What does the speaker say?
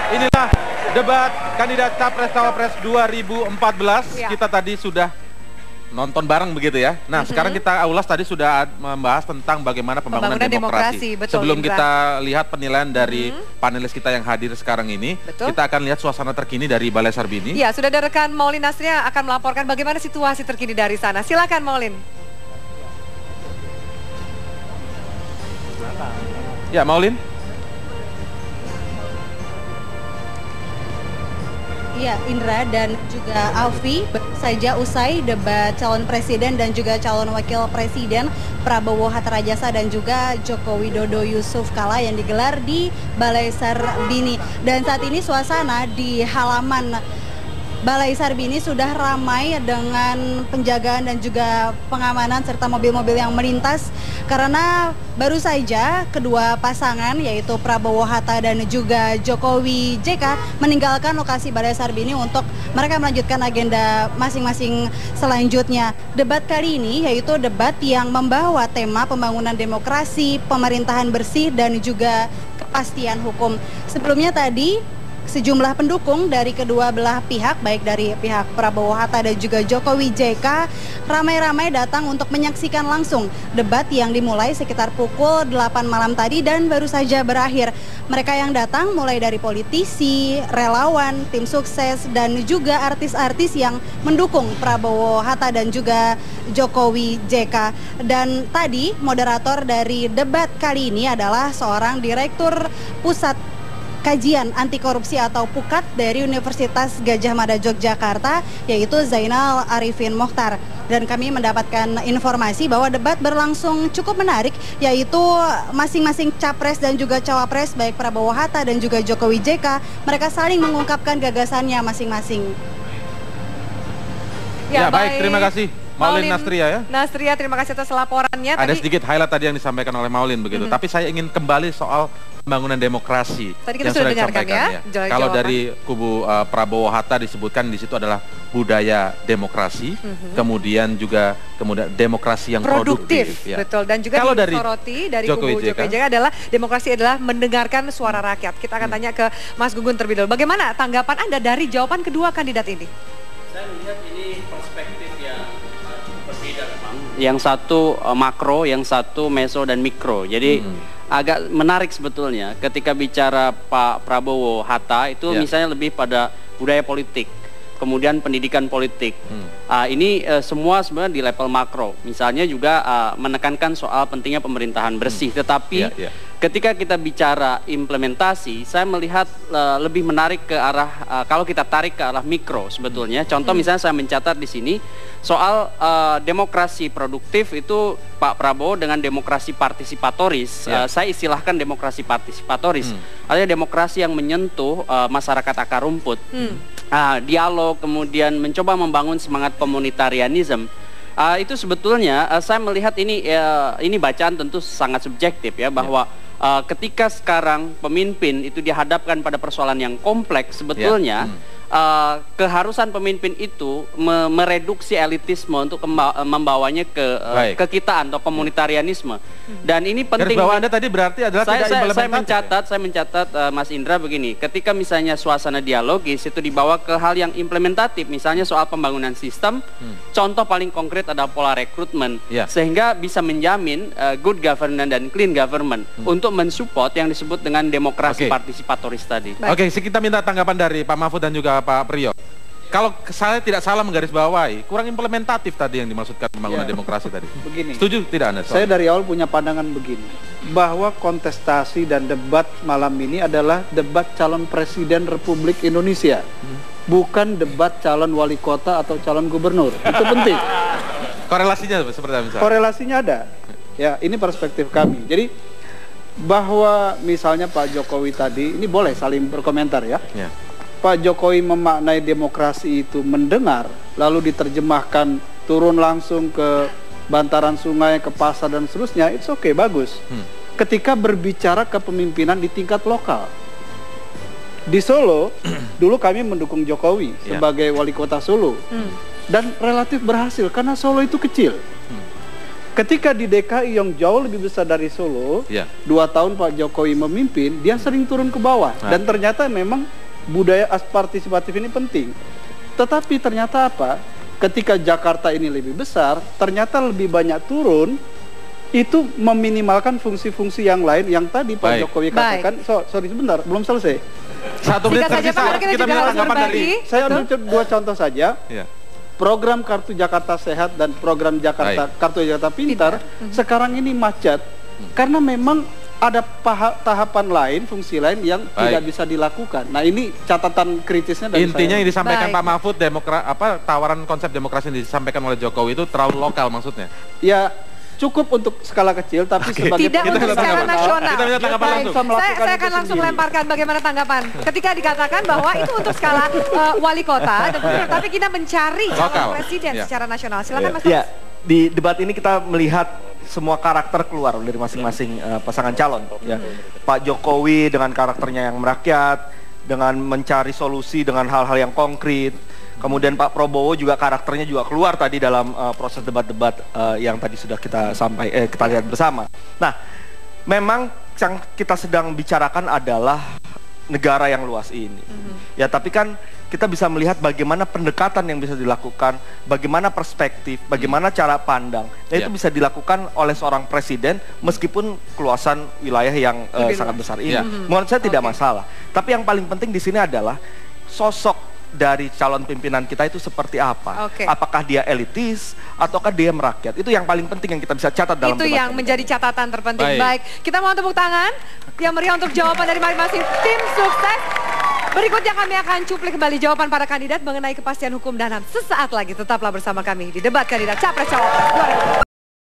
Inilah debat kandidat Capres-Cawapres 2014. Ya. Kita tadi sudah nonton bareng begitu ya. Nah, sekarang kita ulas tadi sudah membahas tentang bagaimana pembangunan demokrasi. Betul, Sebelum Indra. kita lihat penilaian dari panelis kita yang hadir sekarang ini, Betul. kita akan lihat suasana terkini dari Balai Sarbini. Ya, sudah ada rekan Maulin Nasria akan melaporkan bagaimana situasi terkini dari sana. Silakan Maulin. Ya, Maulin. Iya, Indra dan juga Alfi, baru saja usai debat calon presiden dan juga calon wakil presiden Prabowo Hatta Rajasa dan juga Joko Widodo Yusuf Kala yang digelar di Balai Sarbini. Dan saat ini suasana di halaman Balai Sarbini sudah ramai dengan penjagaan dan juga pengamanan serta mobil-mobil yang melintas karena baru saja kedua pasangan yaitu Prabowo Hatta dan juga Jokowi JK meninggalkan lokasi Balai Sarbini untuk mereka melanjutkan agenda masing-masing selanjutnya. Debat kali ini yaitu debat yang membawa tema pembangunan demokrasi, pemerintahan bersih dan juga kepastian hukum. Sebelumnya tadi sejumlah pendukung dari kedua belah pihak, baik dari pihak Prabowo Hatta dan juga Jokowi JK, ramai-ramai datang untuk menyaksikan langsung debat yang dimulai sekitar pukul 8 malam tadi dan baru saja berakhir. Mereka yang datang mulai dari politisi, relawan, tim sukses, dan juga artis-artis yang mendukung Prabowo Hatta dan juga Jokowi JK. Dan tadi moderator dari debat kali ini adalah seorang direktur Pusat Kajian Anti Korupsi atau PUKAT dari Universitas Gadjah Mada Yogyakarta, yaitu Zainal Arifin Mokhtar. Dan kami mendapatkan informasi bahwa debat berlangsung cukup menarik, yaitu masing-masing capres dan juga cawapres baik Prabowo Hatta dan juga Jokowi JK, mereka saling mengungkapkan gagasannya masing-masing. Ya, baik, terima kasih. Maulin Nasria ya. Nasria, terima kasih atas laporannya. Ada sedikit highlight tadi yang disampaikan oleh Maulin begitu. Tapi saya ingin kembali soal pembangunan demokrasi Tadi kita yang sudah sudah dengarkan disampaikan ya, Kalau jawaban. dari kubu Prabowo Hatta disebutkan di situ adalah budaya demokrasi, kemudian demokrasi yang produktif. Ya. Betul. Dan juga Kalau dari disoroti dari Jokowi kubu JK, Jokowi JK adalah demokrasi adalah mendengarkan suara rakyat. Kita akan tanya ke Mas Gugun terlebih dahulu. Bagaimana tanggapan Anda dari jawaban kedua kandidat ini? Saya melihat ini perspektif yang berbeda memang. Yang satu makro, yang satu meso dan mikro. Jadi agak menarik sebetulnya ketika bicara Pak Prabowo Hatta itu misalnya lebih pada budaya politik, kemudian pendidikan politik. Ini semua sebenarnya di level makro. Misalnya juga menekankan soal pentingnya pemerintahan bersih. Tetapi ketika kita bicara implementasi, saya melihat lebih menarik ke arah kalau kita tarik ke arah mikro sebetulnya. Contoh misalnya saya mencatat di sini soal demokrasi produktif itu Pak Prabowo dengan demokrasi partisipatoris. Saya istilahkan demokrasi partisipatoris. Artinya demokrasi yang menyentuh masyarakat akar rumput. Dialog, kemudian mencoba membangun semangat komunitarianism. Itu sebetulnya saya melihat ini bacaan tentu sangat subjektif ya, bahwa ketika sekarang pemimpin itu dihadapkan pada persoalan yang kompleks sebetulnya keharusan pemimpin itu mereduksi elitisme untuk membawanya ke kekitaan atau komunitarianisme. Dan ini penting. Garis bawah Anda tadi berarti adalah tidak implementatif. Saya mencatat Mas Indra begini, ketika misalnya suasana dialogis itu dibawa ke hal yang implementatif, misalnya soal pembangunan sistem, contoh paling konkret adalah pola rekrutmen, sehingga bisa menjamin good governance dan clean government untuk mensupport yang disebut dengan demokrasi partisipatoris tadi. Oke, kita minta tanggapan dari Pak Mahfud dan juga Pak Priyo. Kalau saya tidak salah menggarisbawahi, kurang implementatif tadi yang dimaksudkan pembangunan demokrasi tadi. Begini. Setuju tidak Anda? Saya dari awal punya pandangan begini, bahwa kontestasi dan debat malam ini adalah debat calon presiden Republik Indonesia, bukan debat calon wali kota atau calon gubernur. Itu penting. Korelasinya seperti apa misalnya? Korelasinya ada. Ya, ini perspektif kami. Jadi bahwa misalnya Pak Jokowi tadi, ini boleh saling berkomentar ya. Pak Jokowi memaknai demokrasi itu mendengar, lalu diterjemahkan turun langsung ke bantaran sungai, ke pasar dan seterusnya, it's okay, bagus. Ketika berbicara kepemimpinan di tingkat lokal. Di Solo, dulu kami mendukung Jokowi sebagai wali kota Solo. Dan relatif berhasil, karena Solo itu kecil. Ketika di DKI yang jauh lebih besar dari Solo, 2 tahun Pak Jokowi memimpin, dia sering turun ke bawah. Dan ternyata memang budaya partisipatif ini penting. Tetapi ternyata apa? Ketika Jakarta ini lebih besar, ternyata lebih banyak turun, itu meminimalkan fungsi-fungsi yang lain yang tadi Pak Jokowi katakan. Sorry sebentar, belum selesai. 1 menit tersisa, kita minta tanggapan dari... Saya ambil 2 contoh saja. Program Kartu Jakarta Sehat dan program Kartu Jakarta Pintar sekarang ini macet karena memang ada tahapan lain, fungsi lain yang tidak bisa dilakukan. Nah, ini catatan kritisnya dari intinya yang disampaikan Pak Mahfud, tawaran konsep demokrasi yang disampaikan oleh Jokowi itu terlalu lokal maksudnya. Ya, cukup untuk skala kecil, tapi sebagai tidak untuk skala nasional. Kita minta tanggapan langsung. Saya akan langsung lemparkan bagaimana tanggapan ketika dikatakan bahwa itu untuk skala wali kota, tapi kita mencari calon presiden secara nasional. Silakan Mas. Ya, di debat ini kita melihat semua karakter keluar dari masing-masing pasangan calon. Ya, Pak Jokowi dengan karakternya yang merakyat, dengan mencari solusi dengan hal-hal yang konkret. Kemudian Pak Prabowo juga karakternya juga keluar tadi dalam proses debat-debat yang tadi sudah kita lihat bersama. Nah, memang yang kita sedang bicarakan adalah negara yang luas ini. Ya, tapi kan kita bisa melihat bagaimana pendekatan yang bisa dilakukan, bagaimana perspektif, bagaimana cara pandang. Nah, itu bisa dilakukan oleh seorang presiden meskipun keluasan wilayah yang sangat besar ini. Menurut saya tidak masalah. Tapi yang paling penting di sini adalah sosok dari calon pimpinan kita itu seperti apa? Apakah dia elitis ataukah dia merakyat? Itu yang paling penting yang kita bisa catat dalam itu yang menjadi catatan terpenting. Baik, kita mau tepuk tangan yang meriah untuk jawaban dari masing-masing tim sukses. Berikutnya kami akan cuplik kembali jawaban para kandidat mengenai kepastian hukum dan HAM sesaat lagi. Tetaplah bersama kami di debat kandidat Capres Cawapres 2024.